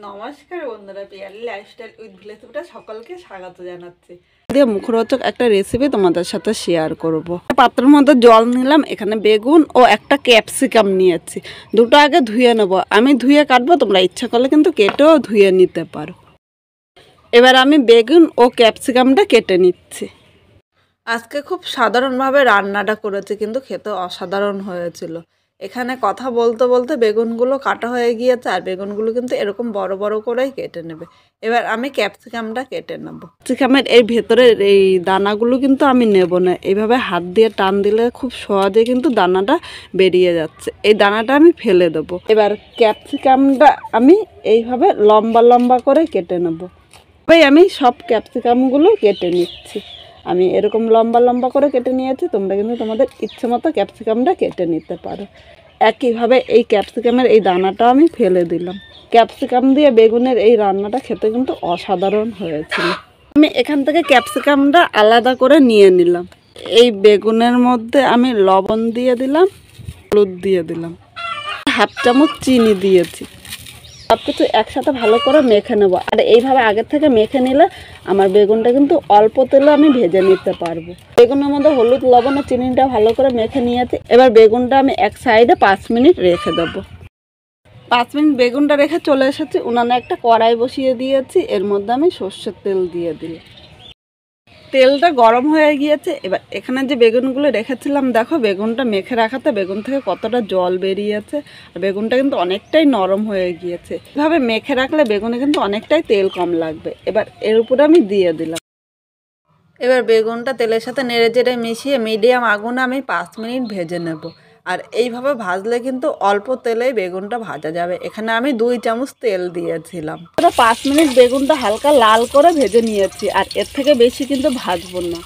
নমস্কার বন্ধুরা, Piyali lifestyle with ভিলেজে সকলকে স্বাগত জানাচ্ছি। দিয়ে মুখরোচক একটা রেসিপি তোমাদের সাথে শেয়ার করব। পাত্রের মধ্যে জল নিলাম, এখানে বেগুন ও একটা ক্যাপসিকাম নিয়েছি। দুটো আগে ধুয়ে নেব, আমি ধুয়ে কাটবো, তোমরা ইচ্ছা করলে কিন্তু কেটেও ধুয়ে নিতে পারো। এবার আমি বেগুন ও ক্যাপসিকামটা কেটে নিচ্ছি। আজকে খুব সাধারণভাবে রান্নাটা করেছি, কিন্তু খেতে অসাধারণ হয়েছিল। এখানে কথা বলতে বলতে বেগুনগুলো কাটা হয়ে গিয়েছে, আর বেগুনগুলো কিন্তু এরকম বড় বড় করেই কেটে নেবে। এবার আমি ক্যাপসিকামটা কেটে নেব। ক্যাপসিকামের এই ভেতরের এই দানাগুলো কিন্তু আমি নেব না, এইভাবে হাত দিয়ে টান দিলে খুব সহজে কিন্তু দানাটা বেরিয়ে যাচ্ছে। এই দানাটা আমি ফেলে দেবো। এবার ক্যাপসিকামটা আমি এইভাবে লম্বা লম্বা করে কেটে নেব। ভাই আমি সব ক্যাপসিকামগুলো কেটে নিচ্ছি। আমি এরকম লম্বা লম্বা করে কেটে নিয়েছি, তোমরা কিন্তু তোমাদের ইচ্ছে মতো ক্যাপসিকামটা কেটে নিতে পারো। একইভাবে এই ক্যাপসিকামের এই দানাটা আমি ফেলে দিলাম। ক্যাপসিকাম দিয়ে বেগুনের এই রান্নাটা খেতে কিন্তু অসাধারণ হয়েছিল। আমি এখান থেকে ক্যাপসিকামটা আলাদা করে নিয়ে নিলাম। এই বেগুনের মধ্যে আমি লবণ দিয়ে দিলাম, হলুদ দিয়ে দিলাম, হাফ চামচ চিনি দিয়েছি। সব কিছু একসাথে ভালো করে মেখে নেব। আর এইভাবে আগের থেকে মেখে নিলে আমার বেগুনটা কিন্তু অল্প তেলে আমি ভেজে নিতে পারবো। বেগুনের মধ্যে হলুদ, লবণ ও চিনিটা ভালো করে মেখে নিয়েছি। এবার বেগুনটা আমি এক সাইডে 5 মিনিট রেখে দেবো। 5 মিনিট বেগুনটা রেখে চলে এসেছি। উনানে একটা কড়াই বসিয়ে দিয়েছি, এর মধ্যে আমি সর্ষের তেল দিয়ে দিই। তেলটা গরম হয়ে গিয়েছে। এবার এখানে যে বেগুনগুলো রেখেছিলাম, দেখো বেগুনটা মেখে রাখাতে বেগুন থেকে কতটা জল বেরিয়েছে। আর বেগুনটা কিন্তু অনেকটাই নরম হয়ে গিয়েছে। এভাবে মেখে রাখলে বেগুনে কিন্তু অনেকটাই তেল কম লাগবে। এবার এর উপরে আমি দিয়ে দিলাম। এবার বেগুনটা তেলের সাথে নেড়ে চেড়ে মিশিয়ে মিডিয়াম আগুনে আমি 5 মিনিট ভেজে নেব। আর এইভাবে ভাজলে কিন্তু অল্প তেলেই বেগুনটা ভাজা যাবে। এখানে আমি 2 চামচ তেল দিয়েছিলাম। 5 মিনিট বেগুনটা হালকা লাল করে ভেজে নিয়েছি, আর এর থেকে বেশি কিন্তু ভাজবো না।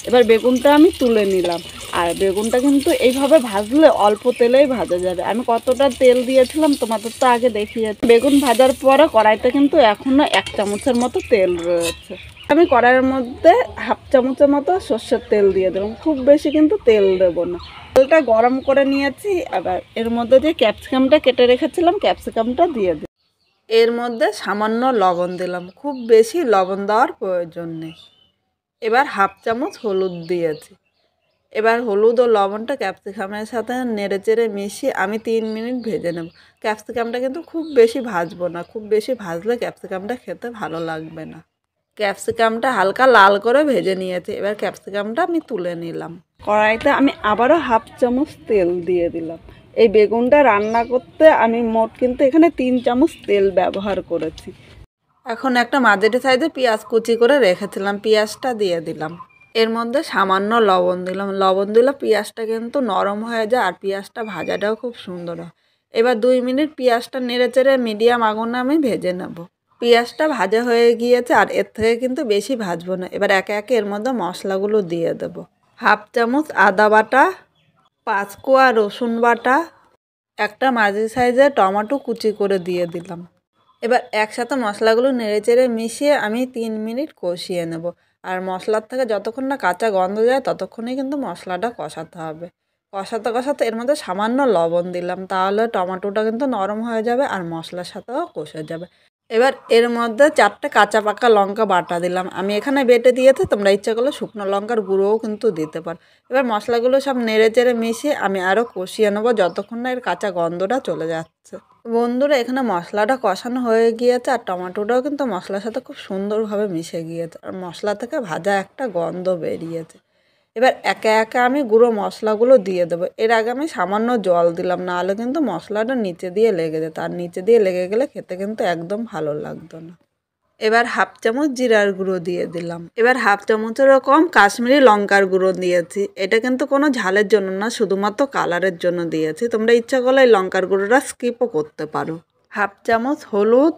এবার বেগুনটা আমি তুলে নিলাম। আর বেগুনটা কিন্তু এইভাবে ভাজলে অল্প তেলেই ভাজা যাবে। আমি কতটা তেল দিয়েছিলাম তোমাদের তো আগে দেখিয়েছি। বেগুন ভাজার পরে কড়াইতে কিন্তু এখনও 1 চামচের মতো তেল রয়েছে। আমি কড়াইয়ের মধ্যে হাফ চামচের মতো সর্ষের তেল দিয়ে দিলাম, খুব বেশি কিন্তু তেল দেবো না। তেলটা গরম করে নিয়েছি। আবার এর মধ্যে যে ক্যাপসিকামটা কেটে রেখেছিলাম, ক্যাপসিকামটা দিয়ে দিই। এর মধ্যে সামান্য লবণ দিলাম, খুব বেশি লবণ দেওয়ার প্রয়োজন নেই। এবার হাফ চামচ হলুদ দিয়েছি। এবার হলুদ ও লবণটা ক্যাপসিকামের সাথে নেড়ে চেড়ে মিশিয়ে আমি 3 মিনিট ভেজে নেব। ক্যাপসিকামটা কিন্তু খুব বেশি ভাজবো না, খুব বেশি ভাজলে ক্যাপসিকামটা খেতে ভালো লাগবে না। ক্যাপসিকামটা হালকা লাল করে ভেজে নিয়েছি। এবার ক্যাপসিকামটা আমি তুলে নিলাম। কড়াইতে আমি আবারও হাফ চামচ তেল দিয়ে দিলাম। এই বেগুনটা রান্না করতে আমি মোট কিন্তু এখানে 3 চামচ তেল ব্যবহার করেছি। এখন একটা মাঝারি সাইজে পেঁয়াজ কুচি করে রেখেছিলাম, পেঁয়াজটা দিয়ে দিলাম। এর মধ্যে সামান্য লবণ দিলাম। লবণ দিলে পেঁয়াজটা কিন্তু নরম হয়ে যায়, আর পেঁয়াজটা ভাজাটাও খুব সুন্দর হয়। এবার 2 মিনিট পেঁয়াজটা নেড়ে চেড়ে মিডিয়াম আগুনে আমি ভেজে নেব। পেঁয়াজটা ভাজা হয়ে গিয়েছে, আর এর থেকে কিন্তু বেশি ভাজবো না। এবার একে একে এর মধ্যে মশলাগুলো দিয়ে দেব। হাফ চামচ আদা বাটা, 5 কোয়া রসুন বাটা, একটা মাঝারি সাইজের টমেটো কুচি করে দিয়ে দিলাম। এবার একসাথে মশলাগুলো নেড়ে চেড়ে মিশিয়ে আমি 3 মিনিট কষিয়ে নেব। আর মশলার থেকে যতক্ষণ না কাঁচা গন্ধ যায় ততক্ষণই কিন্তু মশলাটা কষাতে হবে। কষাতে কষাতে এর মধ্যে সামান্য লবণ দিলাম, তাহলে টমেটোটা কিন্তু নরম হয়ে যাবে আর মশলার সাথেও কষে যাবে। এবার এর মধ্যে 4টে কাঁচা পাকা লঙ্কা বাটা দিলাম। আমি এখানে বেটে দিয়েছি, তোমরা ইচ্ছা করলে শুকনো লঙ্কার গুঁড়োও কিন্তু দিতে পারো। এবার মশলাগুলো সব নেড়ে চেড়ে মিশিয়ে আমি আরও কষিয়ে নেবো যতক্ষণ না এর কাঁচা গন্ধটা চলে যাচ্ছে। বন্ধুরা, এখানে মশলাটা কষানো হয়ে গিয়েছে, আর টমেটোটাও কিন্তু মশলার সাথে খুব সুন্দরভাবে মিশে গিয়েছে, আর মশলা থেকে ভাজা একটা গন্ধ বেরিয়েছে। এবার একে একে আমি গুঁড়ো মশলাগুলো দিয়ে দেবো। এর আগে আমি সামান্য জল দিলাম, নাহলে কিন্তু মশলাটা নিচে দিয়ে লেগে যেত, আর নিচে দিয়ে লেগে গেলে খেতে কিন্তু একদম ভালো লাগতো না। এবার হাফ চামচ জিরার গুঁড়ো দিয়ে দিলাম। এবার হাফ চামচেরও কম কাশ্মীরি লঙ্কার গুঁড়ো দিয়েছি। এটা কিন্তু কোনো ঝালের জন্য না, শুধুমাত্র কালারের জন্য দিয়েছি। তোমরা ইচ্ছা করলে এই লঙ্কার গুঁড়োটা স্কিপও করতে পারো। হাফ চামচ হলুদ,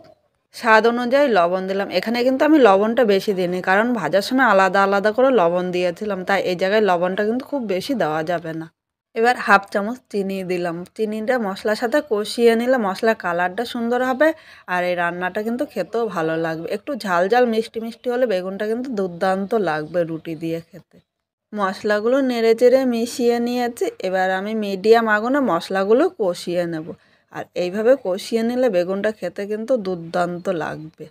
স্বাদ অনুযায়ী লবণ দিলাম। এখানে কিন্তু আমি লবণটা বেশি দিইনি, কারণ ভাজার সময় আলাদা আলাদা করে লবণ দিয়েছিলাম, তাই এই জায়গায় লবণটা কিন্তু খুব বেশি দেওয়া যাবে না। এবার হাফ চামচ চিনি দিলাম। চিনিটা মশলার সাথে কষিয়ে নিলে মশলার কালারটা সুন্দর হবে, আর এই রান্নাটা কিন্তু খেতেও ভালো লাগবে। একটু ঝাল ঝাল মিষ্টি মিষ্টি হলে বেগুনটা কিন্তু দুর্দান্ত লাগবে রুটি দিয়ে খেতে। মশলাগুলো নেড়ে চেড়ে মিশিয়ে নিয়েছি। এবার আমি মিডিয়াম আগুনে মশলাগুলো কষিয়ে নেব। আর এইভাবে কষিয়ে নিলে বেগুনটা খেতে কিন্তু দুর্দান্ত লাগবে।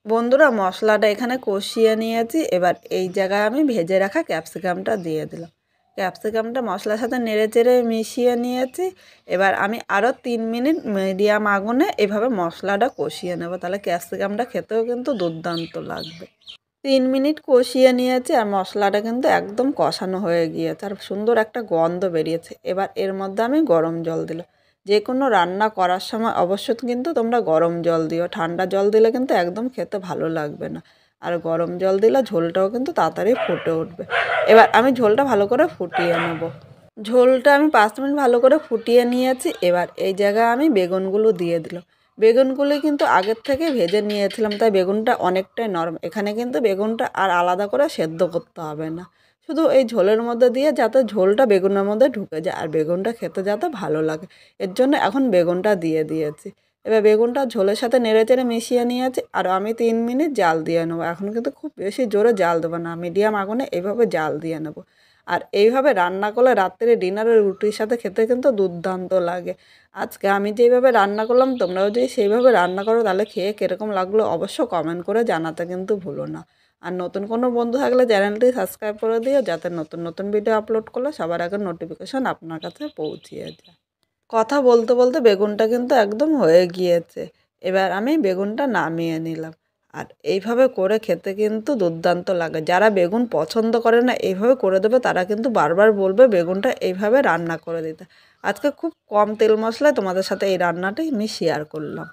বন্ধুরা মশলাটা এখানে কষিয়ে নিয়েছি, এবার এই জায়গায় আমি ভেজে রাখা ক্যাপসিকামটা দিয়ে দিলাম। ক্যাপসিকামটা মশলার সাথে নেড়েচেড়ে মিশিয়ে নিয়েছি। এবার আমি আরও 3 মিনিট মিডিয়াম আগুনে এভাবে মশলাটা কষিয়ে নেব, তাহলে ক্যাপসিকামটা খেতেও কিন্তু দুর্দান্ত লাগবে। 3 মিনিট কষিয়ে নিয়েছি আর মশলাটা কিন্তু একদম কষানো হয়ে গিয়েছে আর সুন্দর একটা গন্ধ বেরিয়েছে। এবার এর মধ্যে আমি গরম জল দিলাম। যে কোনো রান্না করার সময় অবশ্যই কিন্তু তোমরা গরম জল দিও, ঠান্ডা জল দিলে কিন্তু একদম খেতে ভালো লাগবে না। আর গরম জল দিলে ঝোলটাও কিন্তু তাড়াতাড়ি ফুটে উঠবে। এবার আমি ঝোলটা ভালো করে ফুটিয়ে নেব। ঝোলটা আমি 5 মিনিট ভালো করে ফুটিয়ে নিয়েছি। এবার এই জায়গায় আমি বেগুনগুলো দিয়ে দিলাম। বেগুনগুলি কিন্তু আগের থেকে ভেজে নিয়েছিলাম, তাই বেগুনটা অনেকটাই নরম। এখানে কিন্তু বেগুনটা আর আলাদা করে সেদ্ধ করতে হবে না, শুধু এই ঝোলের মধ্যে দিয়ে যাতে ঝোলটা বেগুনের মধ্যে ঢুকে যায় আর বেগুনটা খেতে যাতে ভালো লাগে, এর জন্য এখন বেগুনটা দিয়ে দিয়েছি। এবার বেগুনটা ঝোলের সাথে নেড়েচেড়ে মিশিয়ে নিয়েছি আর আমি 3 মিনিট জাল দিয়ে নেবো। এখন কিন্তু খুব বেশি জোরে জাল দেবো না, মিডিয়াম আগুনে এইভাবে জাল দিয়ে নেবো। আর এইভাবে রান্না করলে রাত্রে ডিনারে রুটির সাথে খেতে কিন্তু দুর্দান্ত লাগে। আজকে আমি যেইভাবে রান্না করলাম তোমরাও যদি সেইভাবে রান্না করো তাহলে খেয়ে কীরকম লাগলো অবশ্য কমেন্ট করে জানাতে কিন্তু ভুলো না। আর নতুন কোনো বন্ধু থাকলে চ্যানেলটি সাবস্ক্রাইব করে দিও, যাতে নতুন নতুন ভিডিও আপলোড করলে সবার আগে নোটিফিকেশন আপনার কাছে পৌঁছিয়ে যায়। কথা বলতে বলতে বেগুনটা কিন্তু একদম হয়ে গিয়েছে। এবার আমি বেগুনটা নামিয়ে নিলাম। আর এইভাবে করে খেতে কিন্তু দুর্দান্ত লাগে। যারা বেগুন পছন্দ করে না এইভাবে করে দেবে তারা কিন্তু বারবার বলবে বেগুনটা এইভাবে রান্না করে দিতে। আজকে খুব কম তেল মশলায় তোমাদের সাথে এই রান্নাটাই আমি শেয়ার করলাম।